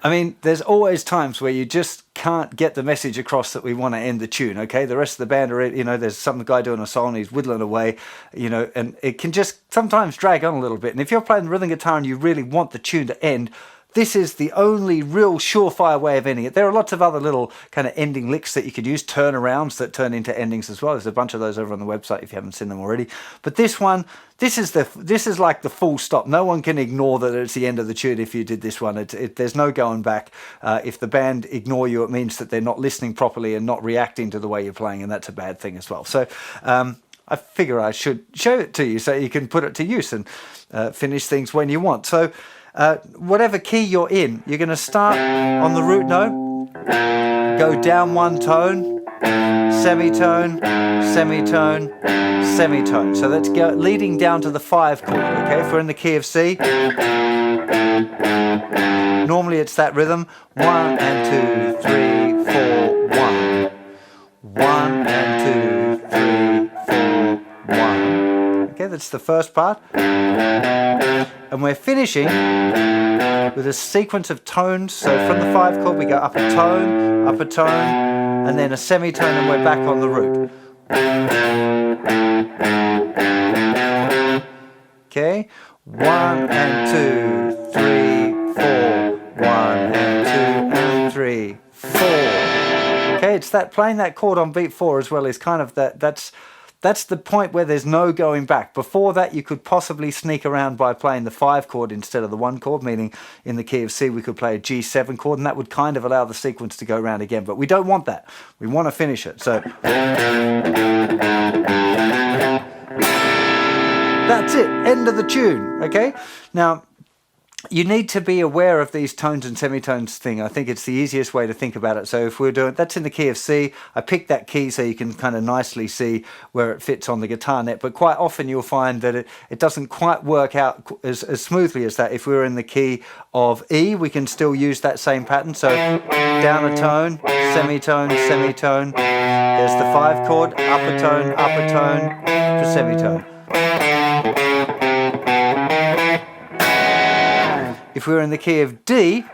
I mean, there's always times where you just can't get the message across that we want to end the tune, okay? The rest of the band are, you know, there's some guy doing a song and he's whittling away, you know, and it can just sometimes drag on a little bit. And if you're playing rhythm guitar and you really want the tune to end, this is the only real surefire way of ending it. There are lots of other little kind of ending licks that you could use, turnarounds that turn into endings as well. There's a bunch of those over on the website if you haven't seen them already. But this one, this is like the full stop. No one can ignore that it's the end of the tune if you did this one. There's no going back. If the band ignore you, it means that they're not listening properly and not reacting to the way you're playing, and that's a bad thing as well. So I figure I should show it to you so you can put it to use and finish things when you want. So whatever key you're in, you're going to start on the root note, go down one tone, semitone, semitone, semitone. So that's leading down to the 5 chord, okay? If we're in the key of C, normally it's that rhythm, 1 and 2, 3, 4, 1. 1 and 2, 3, 4, 1. Okay, that's the first part. And we're finishing with a sequence of tones. So from the 5 chord we go up a tone, and then a semitone, and we're back on the root. Okay, 1 and 2, 3, 4. 1 and 2 and 3, 4. Okay, it's that playing that chord on beat 4 as well is kind of that's the point where there's no going back. Before that, you could possibly sneak around by playing the 5 chord instead of the 1 chord, meaning in the key of C we could play a G7 chord, and that would kind of allow the sequence to go around again. But we don't want that. We want to finish it. So that's it. End of the tune. Okay? Now, you need to be aware of these tones and semitones thing. I think it's the easiest way to think about it. So if we're doing, that's in the key of C. I picked that key so you can kind of nicely see where it fits on the guitar net. But quite often you'll find that it doesn't quite work out as smoothly as that. If we're in the key of E, we can still use that same pattern. So down a tone, semitone, semitone. There's the 5 chord, up a tone, to semitone. If we were in the key of D,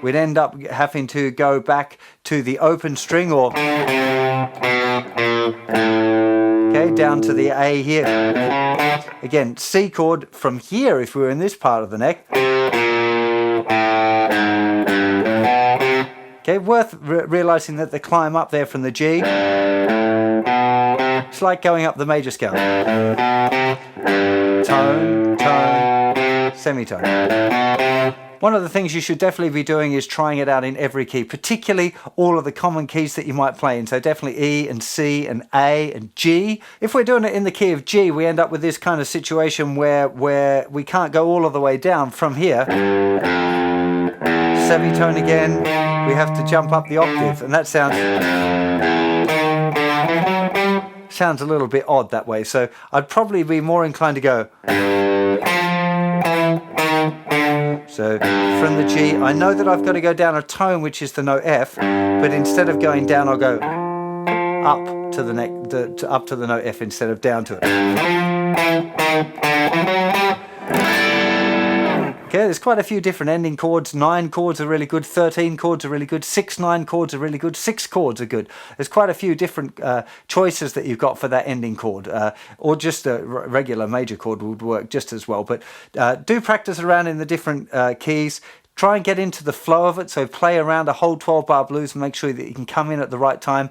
we'd end up having to go back to the open string, or okay, down to the A here. Again, C chord from here if we were in this part of the neck. Okay, worth realizing that the climb up there from the G, it's like going up the major scale. Tone, tone, semitone. One of the things you should definitely be doing is trying it out in every key, particularly all of the common keys that you might play in. So definitely E and C and A and G. If we're doing it in the key of G, we end up with this kind of situation where we can't go all of the way down from here. Semitone again, we have to jump up the octave, and that sounds a little bit odd that way. So I'd probably be more inclined to go. So from the G, I know that I've got to go down a tone, which is the note F, but instead of going down, I'll go up to the neck, up to the note F instead of down to it. Okay, there's quite a few different ending chords. 9 chords are really good, 13 chords are really good, 6/9 chords are really good, 6 chords are good. There's quite a few different choices that you've got for that ending chord, or just a regular major chord would work just as well. But do practice around in the different keys. Try and get into the flow of it, so play around a whole 12-bar blues and make sure that you can come in at the right time.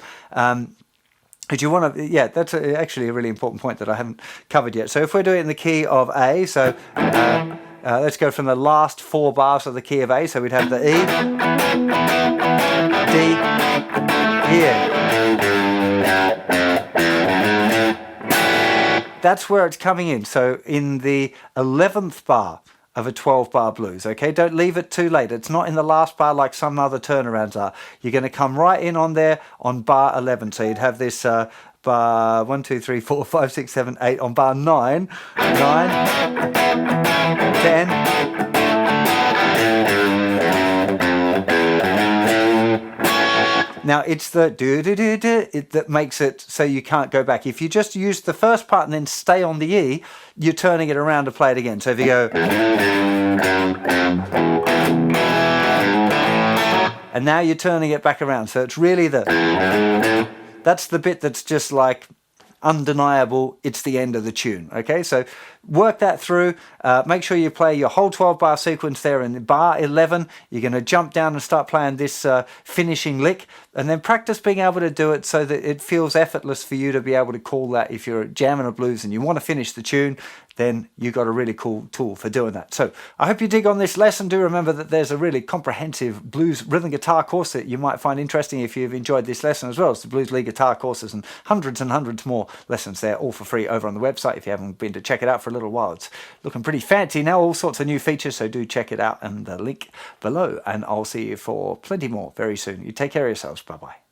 If you want to, yeah, that's actually a really important point that I haven't covered yet. So if we're doing it in the key of A, so let's go from the last 4 bars of the key of A. So we'd have the E, D, here. That's where it's coming in. So in the 11th bar of a 12-bar blues, okay? Don't leave it too late. It's not in the last bar like some other turnarounds are. You're going to come right in on there on bar 11. So you'd have this bar 1, 2, 3, 4, 5, 6, 7, 8 on bar 9, 10, Now it's the do-do-do-do that makes it so you can't go back. If you just use the first part and then stay on the E, you're turning it around to play it again. So if you go, and now you're turning it back around. So it's really that's the bit that's just like undeniable, it's the end of the tune. Okay, so work that through. Make sure you play your whole 12 bar sequence there, and bar 11 you're going to jump down and start playing this finishing lick, and then practice being able to do it so that it feels effortless for you to be able to call that. If you're jamming a blues and you want to finish the tune, then you've got a really cool tool for doing that. So I hope you dig on this lesson. Do remember that there's a really comprehensive blues rhythm guitar course that you might find interesting if you've enjoyed this lesson, as well as the Blues League guitar courses and hundreds more lessons there, all for free over on the website. If you haven't been to check it out for a little while, it's looking pretty fancy now, all sorts of new features, so do check it out, and the link below, and I'll see you for plenty more very soon. You take care of yourselves. Bye bye.